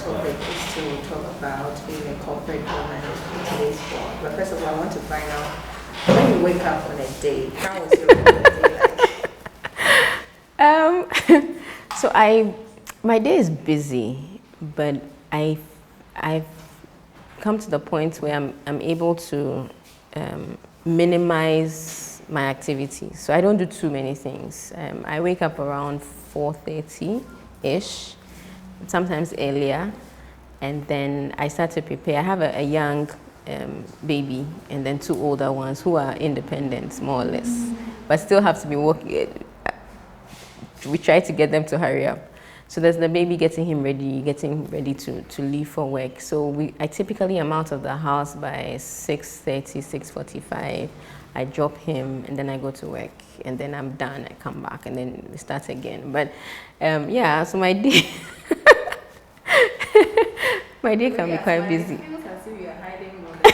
topic is to talk about being a corporate woman in today's world. But first of all, I want to find out, when you wake up on a day, how was your day like? So my day is busy, but I've come to the point where I'm able to minimize my activities. So I don't do too many things. I wake up around 4:30-ish, sometimes earlier, and then I start to prepare. I have a young baby and then 2 older ones who are independent, more or less, but still have to be working. We try to get them to hurry up. So there's the baby, getting ready to leave for work. So I typically am out of the house by 6:30, 6:45. I drop him and then I go to work and then I'm done. I come back and then we start again. But yeah, so my day, my day can be quite busy. It feels as if you are hiding more than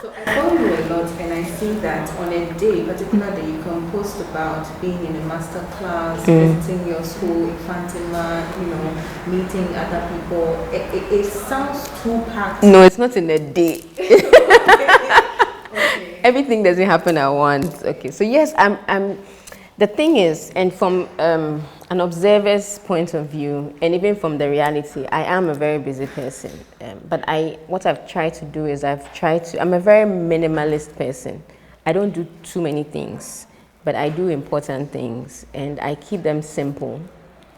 so I follow you a lot, and I see that on a day, particularly, you can post about being in a master class, visiting your school, Infantima, meeting other people. It sounds too packed. No, it's not in a day. Okay. Everything doesn't happen at once. Okay, so yes, I'm. The thing is, and from an observer's point of view, and even from the reality, I am a very busy person. But what I've tried to do is I'm a very minimalist person. I don't do too many things, but I do important things, and I keep them simple.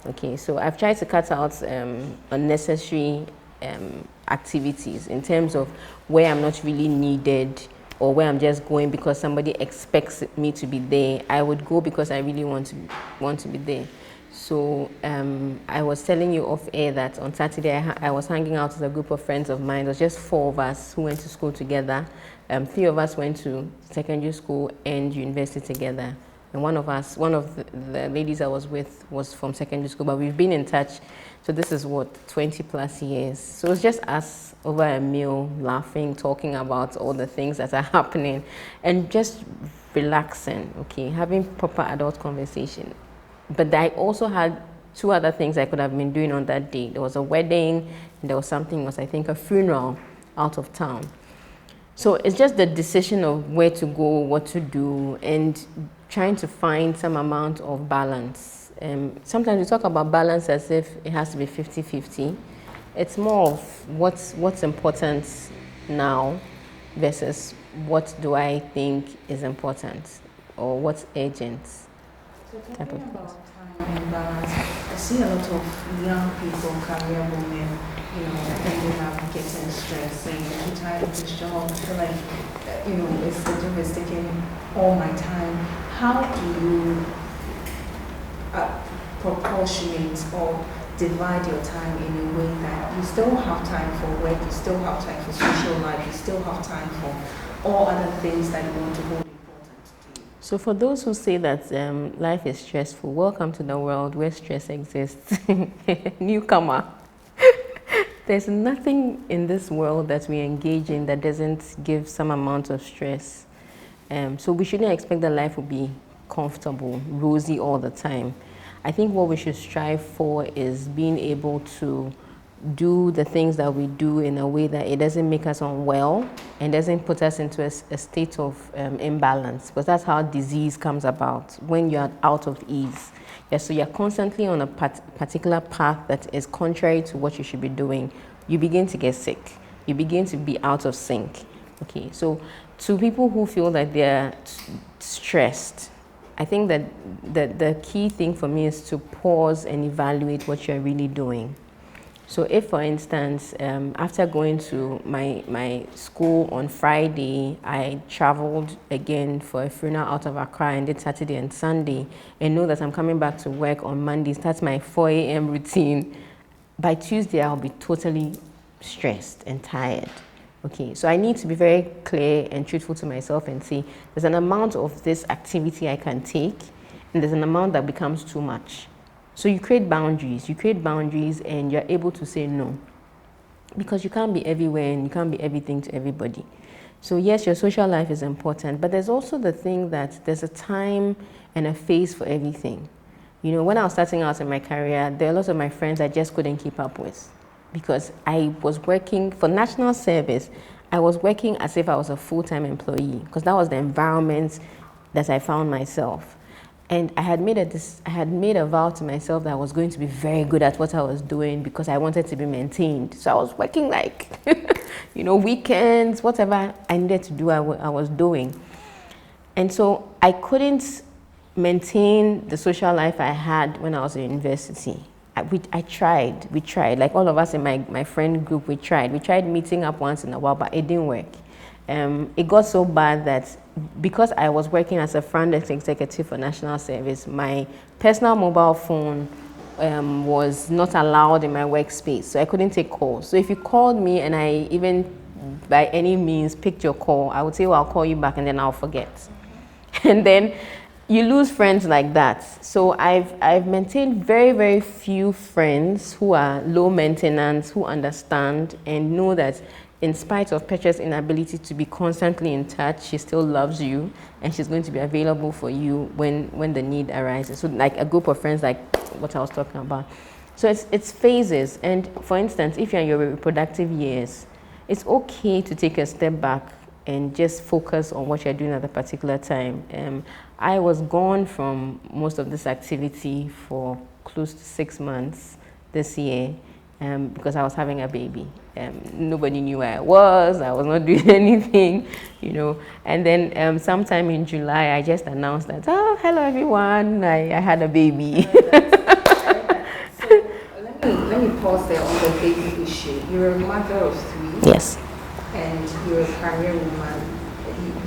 Okay, so I've tried to cut out unnecessary activities in terms of where I'm not really needed, or where I'm just going because somebody expects me to be there. I would go because I really want to be there. So I was telling you off air that on Saturday I was hanging out with a group of friends of mine. There was just 4 of us who went to school together. 3 of us went to secondary school and university together. And one of the ladies I was with was from secondary school, but we've been in touch. So this is 20 plus years. So it's just us over a meal, laughing, talking about all the things that are happening, and just relaxing, okay, having proper adult conversation. But I also had 2 other things I could have been doing on that day. There was a wedding, and there was something else, I think a funeral out of town. So it's just the decision of where to go, what to do, and trying to find some amount of balance. Sometimes we talk about balance as if it has to be 50-50. It's more of what's important now versus what do I think is important or what's urgent. So talking about time and balance, I see a lot of young people, career women, ending up getting stressed, saying, I'm too tired of this job, I feel like, the job is taking all my time. How do you proportionate or divide your time in a way that you still have time for work, you still have time for social life, you still have time for all other things that you want to hold important to you? So for those who say that life is stressful, welcome to the world where stress exists. Newcomer. There's nothing in this world that we engage in that doesn't give some amount of stress. So we shouldn't expect that life will be comfortable, rosy all the time. I think what we should strive for is being able to do the things that we do in a way that it doesn't make us unwell and doesn't put us into a state of imbalance, because that's how disease comes about, when you're out of ease. Yeah, so you're constantly on a particular path that is contrary to what you should be doing. You begin to get sick. You begin to be out of sync. Okay, so to people who feel that they're stressed, I think that the key thing for me is to pause and evaluate what you're really doing. So if, for instance, after going to my school on Friday, I traveled again for a funeral out of Accra and did Saturday and Sunday, and know that I'm coming back to work on Monday, start my 4 a.m. routine, by Tuesday I'll be totally stressed and tired. Okay, so I need to be very clear and truthful to myself and say, there's an amount of this activity I can take, and there's an amount that becomes too much. So you create boundaries and you're able to say no. Because you can't be everywhere and you can't be everything to everybody. So yes, your social life is important, but there's also the thing that there's a time and a phase for everything. When I was starting out in my career, there are lots of my friends I just couldn't keep up with. because I was working for national service. I was working as if I was a full-time employee because that was the environment that I found myself. And I had made a vow to myself that I was going to be very good at what I was doing because I wanted to be maintained. So I was working like, weekends, whatever I needed to do, I was doing. And so I couldn't maintain the social life I had when I was in university. We tried, like all of us in my friend group, we tried meeting up once in a while, but it didn't work. It got so bad that because I was working as a front desk executive for national service, my personal mobile phone was not allowed in my workspace, so I couldn't take calls. So if you called me and I even by any means picked your call, I would say, well, I'll call you back, and then I'll forget. And then you lose friends like that. So I've maintained very, very few friends who are low maintenance, who understand and know that in spite of Petra's inability to be constantly in touch, she still loves you and she's going to be available for you when the need arises. So like a group of friends, like what I was talking about. So it's phases. And for instance, if you're in your reproductive years, it's okay to take a step back and just focus on what you're doing at a particular time. I was gone from most of this activity for close to 6 months this year because I was having a baby. Nobody knew where I was not doing anything, And then sometime in July, I just announced that, oh, hello everyone, I had a baby. So let me pause there on the baby issue. You're a mother of 3. Yes. And you're a career woman.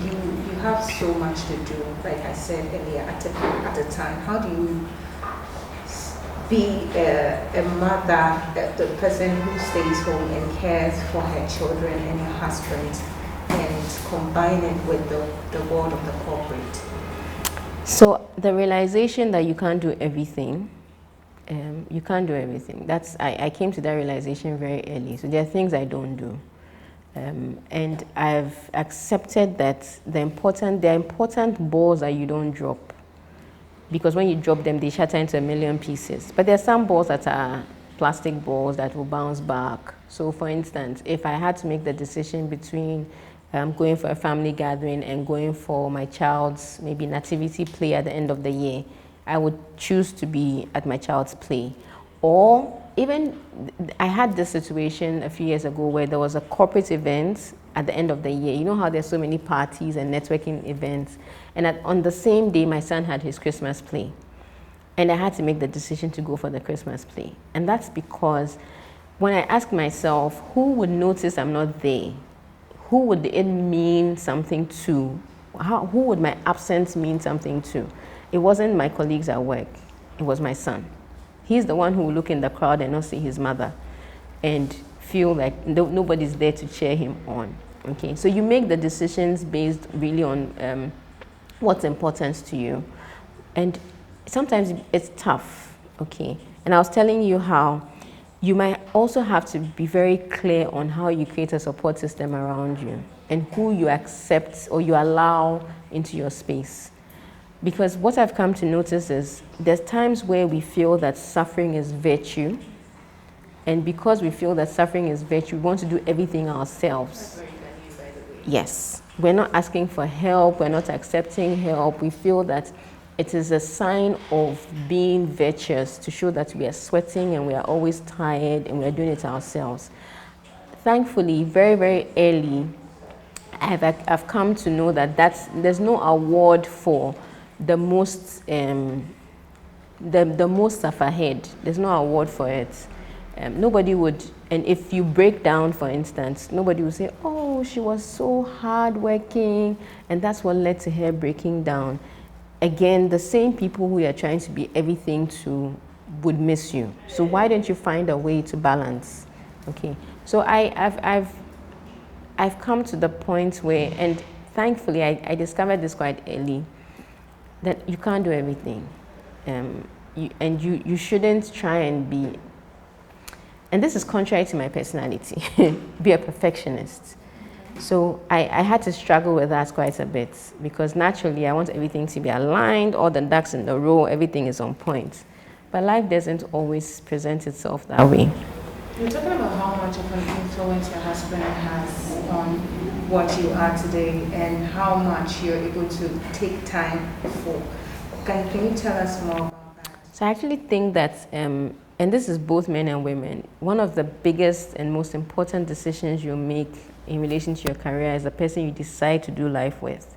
You have so much to do, like I said earlier, at a time. How do you be a mother, the person who stays home and cares for her children and her husband, and combine it with the world of the corporate? So the realization that you can't do everything, you can't do everything. I came to that realization very early. So there are things I don't do. And I've accepted that there are important balls that you don't drop, because when you drop them, they shatter into a million pieces. But there are some balls that are plastic balls that will bounce back. So for instance, if I had to make the decision between going for a family gathering and going for my child's maybe nativity play at the end of the year, I would choose to be at my child's play. Or even, I had this situation a few years ago where there was a corporate event at the end of the year. You know how there's so many parties and networking events. And on the same day, my son had his Christmas play. And I had to make the decision to go for the Christmas play. And that's because when I asked myself, who would notice I'm not there? Who would it mean something to? Who would my absence mean something to? It wasn't my colleagues at work. It was my son. He's the one who will look in the crowd and not see his mother and feel like nobody's there to cheer him on. Okay, so you make the decisions based really on what's important to you. And sometimes it's tough, okay? And I was telling you how you might also have to be very clear on how you create a support system around you and who you accept or you allow into your space. Because what I've come to notice is there's times where we feel that suffering is virtue. And because we feel that suffering is virtue, we want to do everything ourselves. That's very Ghanaian, by the way. Yes. We're not asking for help. We're not accepting help. We feel that it is a sign of being virtuous to show that we are sweating and we are always tired and we are doing it ourselves. Thankfully, very, very early, I've come to know that there's no award for the most sufferhead. There's no award for it. Nobody would, and if you break down, for instance, nobody would say, oh, she was so hardworking, and that's what led to her breaking down. Again, the same people who you're trying to be everything to would miss you. So why don't you find a way to balance? Okay. So I've come to the point where, and thankfully I discovered this quite early, that you can't do everything. You shouldn't try and be, and this is contrary to my personality, be a perfectionist. So I had to struggle with that quite a bit because naturally I want everything to be aligned, all the ducks in a row, everything is on point. But life doesn't always present itself that way. You're talking about how much of an influence your husband has on what you are today and how much you're able to take time for. Can you tell us more about that? So I actually think that, and this is both men and women, one of the biggest and most important decisions you make in relation to your career is the person you decide to do life with.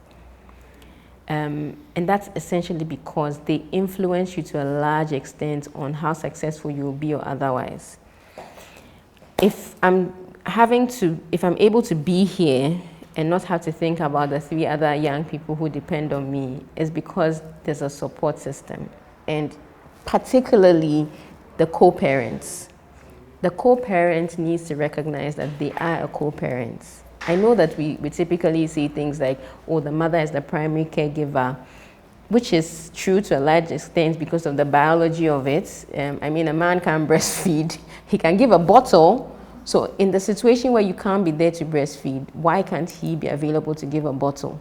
And that's essentially because they influence you to a large extent on how successful you will be or otherwise. If I'm able to be here and not have to think about the 3 other young people who depend on me, it's because there's a support system, and particularly the co-parents. The co-parent needs to recognize that they are a co-parent. I know that we typically see things like, oh, the mother is the primary caregiver, which is true to a large extent because of the biology of it. I mean, a man can breastfeed, he can give a bottle. So in the situation where you can't be there to breastfeed, why can't he be available to give a bottle?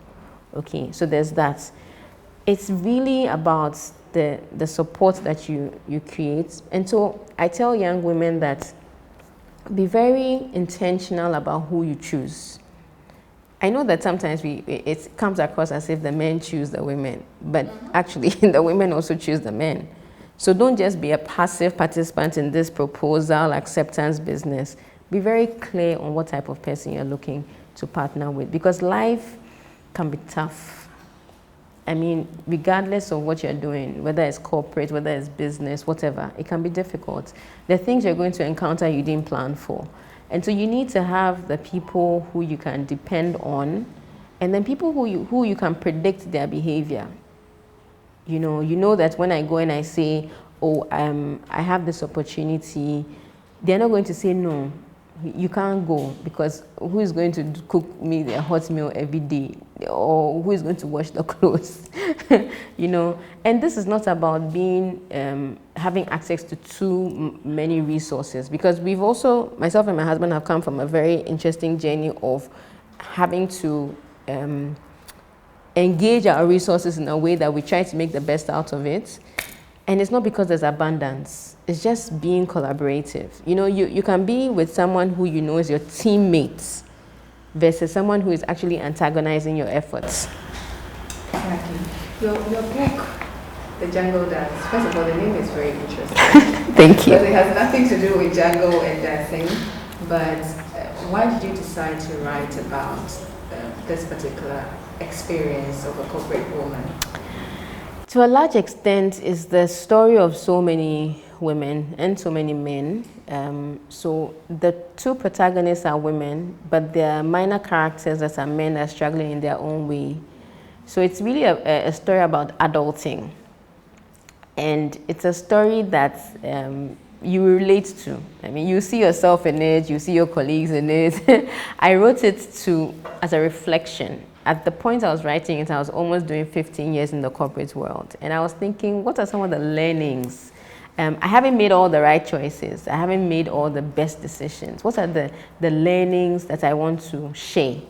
Okay, so there's that. It's really about the support that you create. And so I tell young women that be very intentional about who you choose. I know that sometimes it comes across as if the men choose the women, but actually the women also choose the men. So don't just be a passive participant in this proposal acceptance business. Be very clear on what type of person you're looking to partner with, because life can be tough. I mean, regardless of what you're doing, whether it's corporate, whether it's business, whatever, it can be difficult. There are things you're going to encounter you didn't plan for. And so you need to have the people who you can depend on, and then people who you can predict their behavior. You know that when I go and I say, oh, I have this opportunity, they're not going to say no. You can't go, because who is going to cook me a hot meal every day, or who is going to wash the clothes? And this is not about being having access to too many resources, because we've also, myself and my husband, have come from a very interesting journey of having to engage our resources in a way that we try to make the best out of it. And it's not because there's abundance. It's just being collaborative. You can be with someone who you know is your teammate versus someone who is actually antagonizing your efforts. Exactly. Your book, The Jungle Dance, first of all, the name is very interesting. Thank you. Because it has nothing to do with jungle and dancing. But why did you decide to write about this particular experience of a corporate woman? To a large extent, it's the story of so many women and so many men. So the 2 protagonists are women, but there are minor characters that are men that are struggling in their own way. So it's really a story about adulting. And it's a story that you relate to. I mean, you see yourself in it, you see your colleagues in it. I wrote it as a reflection. At the point I was writing it, I was almost doing 15 years in the corporate world. And I was thinking, what are some of the learnings? I haven't made all the right choices. I haven't made all the best decisions. What are the learnings that I want to share?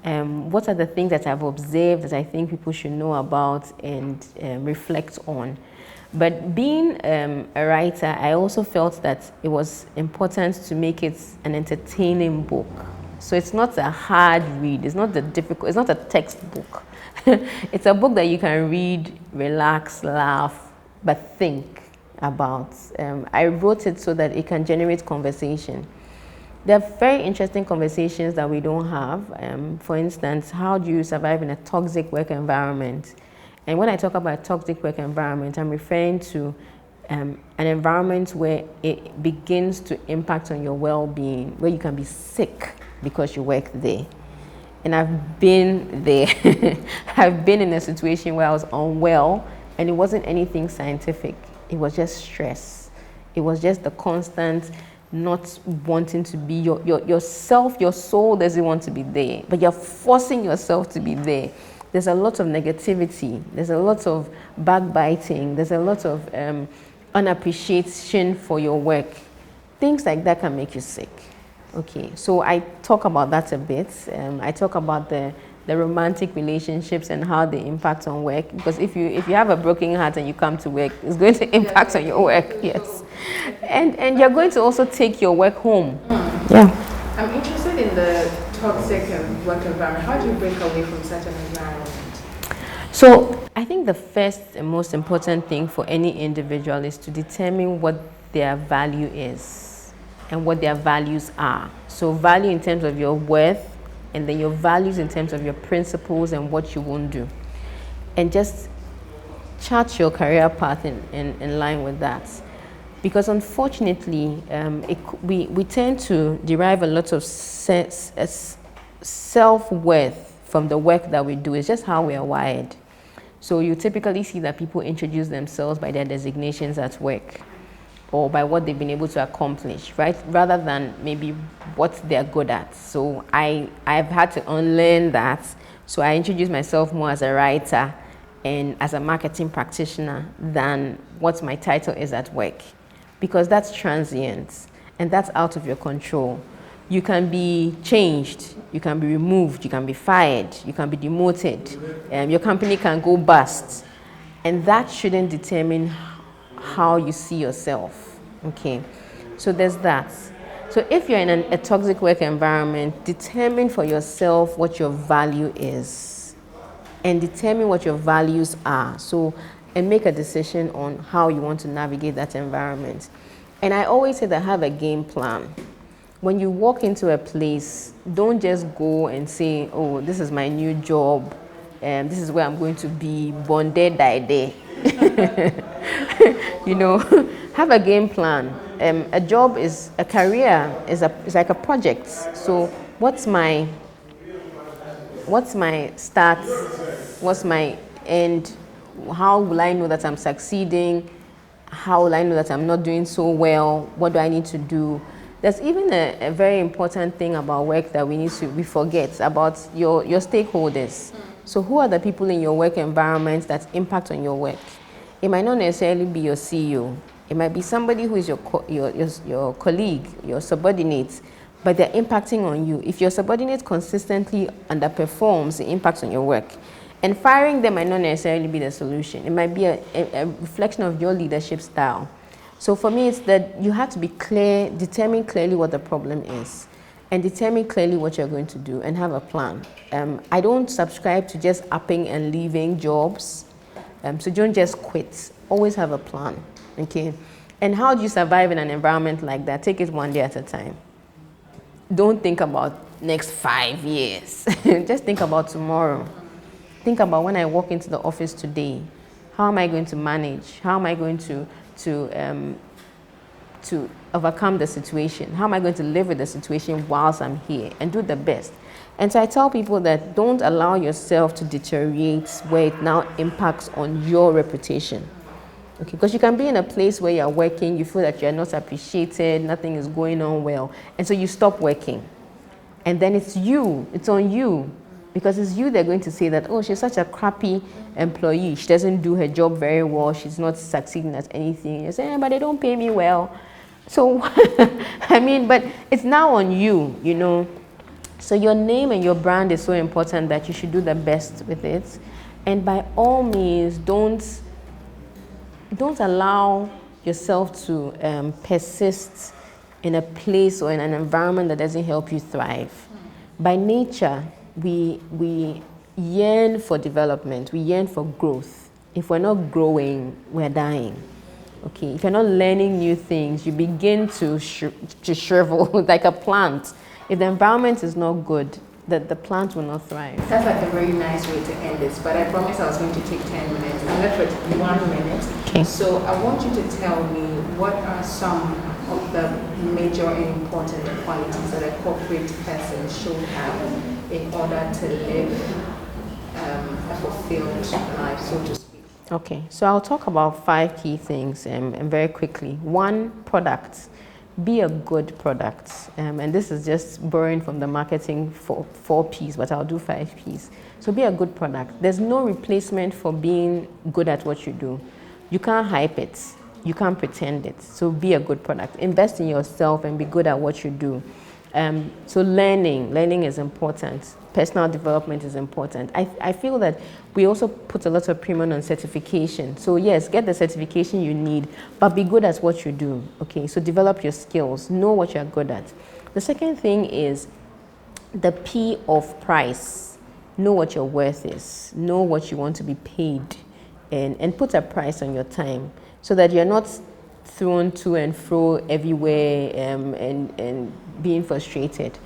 What are the things that I've observed that I think people should know about and reflect on? But being a writer, I also felt that it was important to make it an entertaining book. So it's not a hard read, it's not a textbook. It's a book that you can read, relax, laugh, but think about. I wrote it so that it can generate conversation. There are very interesting conversations that we don't have. For instance, how do you survive in a toxic work environment? And when I talk about a toxic work environment, I'm referring to an environment where it begins to impact on your well-being, where you can be sick because you work there. And I've been there. I've been in a situation where I was unwell, and it wasn't anything scientific. It was just stress. It was just the constant not wanting to be yourself. Your soul doesn't want to be there, but you're forcing yourself to be there. There's a lot of negativity. There's a lot of backbiting. There's a lot of unappreciation for your work. Things like that can make you sick. Okay, so I talk about that a bit. I talk about the the romantic relationships and how they impact on work. Because if you have a broken heart and you come to work, it's going to impact on your work. Yes, and you're going to also take your work home. Yeah. I'm interested in the toxic work environment. How do you break away from such an environment? So I think the first and most important thing for any individual is to determine what their value is and what their values are. So value in terms of your worth, and then your values in terms of your principles and what you won't do. And just chart your career path in line with that. Because unfortunately, we tend to derive a lot of self-worth from the work that we do. It's just how we are wired. So you typically see that people introduce themselves by their designations at work or by what they've been able to accomplish, right? Rather than maybe what they're good at. So I've had to unlearn that. So I introduce myself more as a writer and as a marketing practitioner than what my title is at work. Because that's transient and that's out of your control. You can be changed, you can be removed, you can be fired, you can be demoted, your company can go bust. And that shouldn't determine how you see yourself, okay? So there's that. So if you're in a toxic work environment, determine for yourself what your value is and determine what your values are. So, and make a decision on how you want to navigate that environment. And I always say that have a game plan. When you walk into a place, don't just go and say, oh, this is my new job, and this is where I'm going to be, born day, die day. You know, have a game plan. A job is a career, is like a project. So what's my start? What's my end? How will I know that I'm succeeding? How will I know that I'm not doing so well? What do I need to do? There's even a very important thing about work that we forget about your stakeholders. So who are the people in your work environment that impact on your work? It might not necessarily be your CEO. It might be somebody who is your colleague, your subordinate, but they're impacting on you. If your subordinate consistently underperforms, it impacts on your work. And firing them might not necessarily be the solution. It might be a reflection of your leadership style. So for me, it's that you have to be clear, determine clearly what the problem is, and determine clearly what you're going to do and have a plan. I don't subscribe to just upping and leaving jobs. So don't just quit. Always have a plan, okay? And how do you survive in an environment like that? Take it one day at a time. Don't think about next 5 years. Just think about tomorrow. Think about when I walk into the office today. How am I going to manage? How am I going to overcome the situation? How am I going to live with the situation whilst I'm here and do the best? And so I tell people that don't allow yourself to deteriorate where it now impacts on your reputation. Okay, because you can be in a place where you're working, you feel that you're not appreciated, nothing is going on well, and so you stop working. And then it's on you, because it's you they're going to say that, oh, she's such a crappy employee, she doesn't do her job very well, she's not succeeding at anything. You say, but they don't pay me well. So, I mean, but it's now on you, you know. So your name and your brand is so important that you should do the best with it. And by all means, don't allow yourself to persist in a place or in an environment that doesn't help you thrive. By nature, we yearn for development, we yearn for growth. If we're not growing, we're dying. Okay, if you're not learning new things, you begin to shrivel like a plant. If the environment is not good, the plant will not thrive. That's like a very nice way to end this, but I promised I was going to take 10 minutes. I'm left with 1 minute. Okay. So I want you to tell me what are some of the major and important qualities that a corporate person should have in order to live a fulfilled life, so to speak. Okay, so I'll talk about 5 key things and very quickly. 1, products. Be a good product. And this is just borrowing from the marketing 4 Ps, but I'll do 5 Ps. So be a good product. There's no replacement for being good at what you do. You can't hype it. You can't pretend it. So be a good product. Invest in yourself and be good at what you do. So learning is important. Personal development is important. I feel that we also put a lot of premium on certification. So yes, get the certification you need, but be good at what you do. Okay, so develop your skills. Know what you're good at. The second thing is the P of price. Know what your worth is. Know what you want to be paid, and put a price on your time so that you're not thrown to and fro everywhere and being frustrated.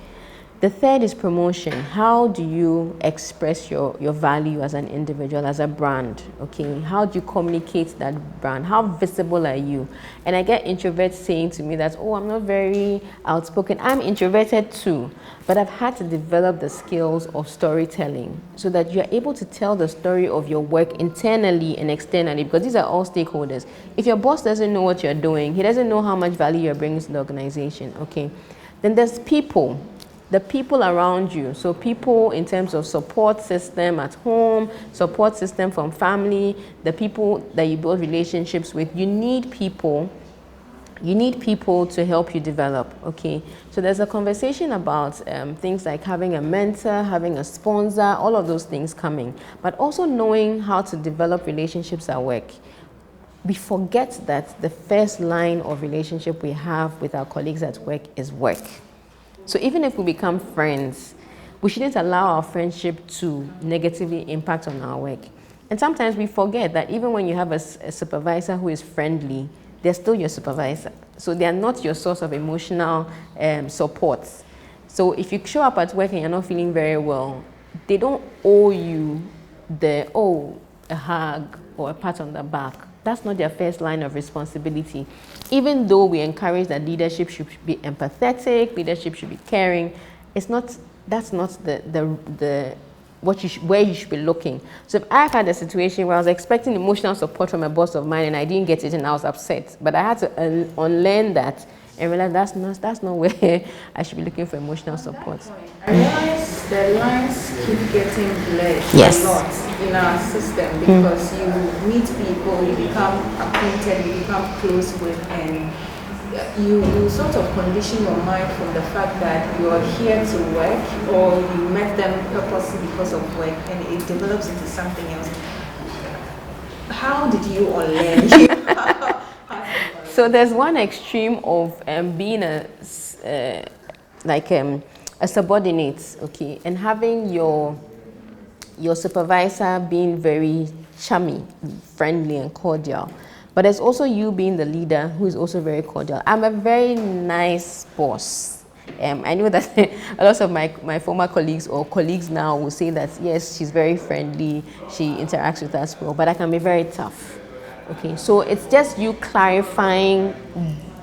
The third is promotion. How do you express your value as an individual, as a brand? Okay, how do you communicate that brand? How visible are you? And I get introverts saying to me that, oh, I'm not very outspoken. I'm introverted too, but I've had to develop the skills of storytelling so that you're able to tell the story of your work internally and externally, because these are all stakeholders. If your boss doesn't know what you're doing, he doesn't know how much value you're bringing to the organization, okay? Then there's people. The people around you. So people in terms of support system at home, support system from family, the people that you build relationships with. You need people to help you develop, okay? So there's a conversation about things like having a mentor, having a sponsor, all of those things coming, but also knowing how to develop relationships at work. We forget that the first line of relationship we have with our colleagues at work is work. So even if we become friends, we shouldn't allow our friendship to negatively impact on our work. And sometimes we forget that even when you have a supervisor who is friendly, they're still your supervisor. So they are not your source of emotional support. So if you show up at work and you're not feeling very well, they don't owe you a hug or a pat on the back. That's not their first line of responsibility. Even though we encourage that leadership should be empathetic, leadership should be caring, that's not where you should be looking. So if I've had a situation where I was expecting emotional support from a boss of mine and I didn't get it and I was upset, but I had to unlearn that and realize that's not where I should be looking for emotional support. I realize the lines keep getting blurred Yes. a lot in our system because you meet people, you become acquainted, you become close with, and you sort of condition your mind from the fact that you are here to work, or you met them purposely because of work, and it develops into something else. How did you unlearn? So there's one extreme of being a subordinate, okay, and having your supervisor being very chummy, friendly and cordial. But there's also you being the leader who is also very cordial. I'm a very nice boss. I know that a lot of my former colleagues or colleagues now will say that, yes, she's very friendly, she interacts with us well, but I can be very tough. Okay, so it's just you clarifying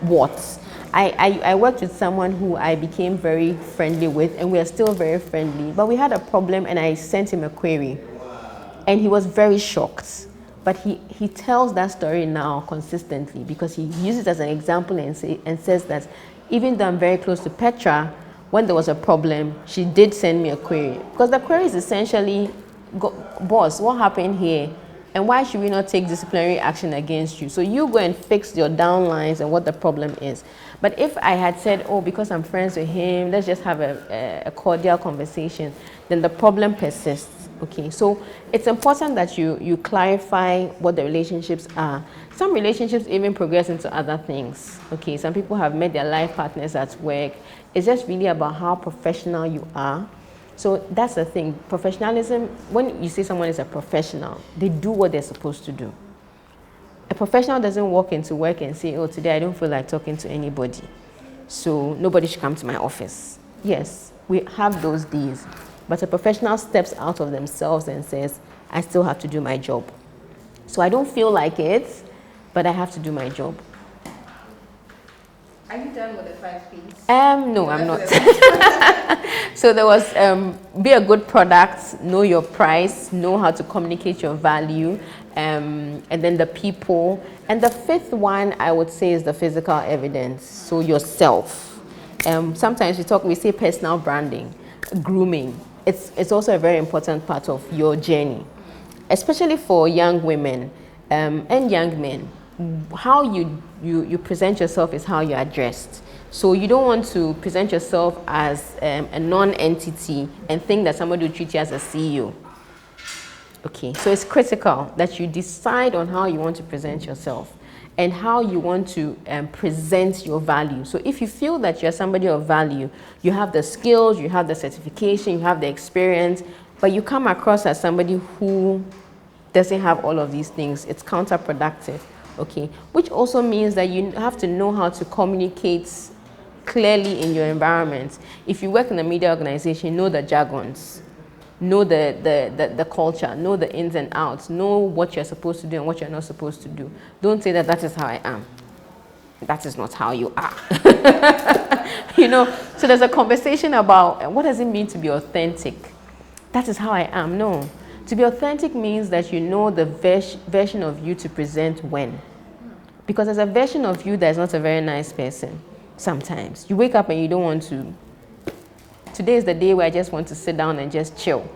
what. I worked with someone who I became very friendly with, and we are still very friendly, but we had a problem and I sent him a query and he was very shocked. But he tells that story now consistently because he uses it as an example and says that even though I'm very close to Petra, when there was a problem, she did send me a query. Because the query is essentially, boss, what happened here? And why should we not take disciplinary action against you? So you go and fix your downlines and what the problem is. But if I had said, oh, because I'm friends with him, let's just have a cordial conversation, then the problem persists. Okay, so it's important that you clarify what the relationships are. Some relationships even progress into other things. Okay, some people have met their life partners at work. It's just really about how professional you are. So that's the thing. Professionalism, when you say someone is a professional, they do what they're supposed to do. A professional doesn't walk into work and say, oh, today I don't feel like talking to anybody, so nobody should come to my office. Yes, we have those days. But a professional steps out of themselves and says, I still have to do my job. So I don't feel like it, but I have to do my job. Are you done with the 5 Ps? No, I'm not. So there was be a good product, know your price, know how to communicate your value, and then the people. And the fifth one, I would say, is the physical evidence. So yourself. Sometimes we say personal branding, grooming. It's also a very important part of your journey, especially for young women and young men. How you present yourself is how you are dressed. So you don't want to present yourself as a non-entity and think that somebody will treat you as a CEO. Okay, so it's critical that you decide on how you want to present yourself and how you want to present your value. So if you feel that you're somebody of value, you have the skills, you have the certification, you have the experience, but you come across as somebody who doesn't have all of these things, it's counterproductive, okay? Which also means that you have to know how to communicate clearly in your environment. If you work in a media organization, know the jargons, know the culture, know the ins and outs, know what you're supposed to do and what you're not supposed to do. Don't say that that is how I am. That is not how you are. You know, so there's a conversation about what does it mean to be authentic? That is how I am. No. To be authentic means that you know the version of you to present when. Because there's a version of you that is not a very nice person sometimes. You wake up and you don't want to. Today is the day where I just want to sit down and just chill.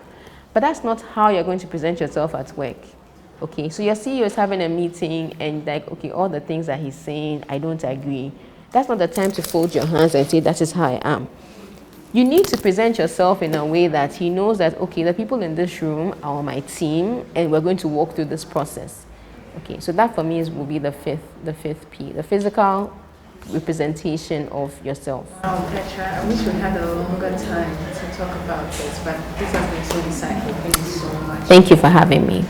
But that's not how you're going to present yourself at work. Okay, so your CEO is having a meeting and like, okay, all the things that he's saying, I don't agree. That's not the time to fold your hands and say, that is how I am. You need to present yourself in a way that he knows that, okay, the people in this room are on my team and we're going to walk through this process. Okay, so that for me will be the fifth P, the physical representation of yourself. Wow, Petra, I wish we had a longer time to talk about this, but this has been so insightful. Thank you so much. Thank you for having me.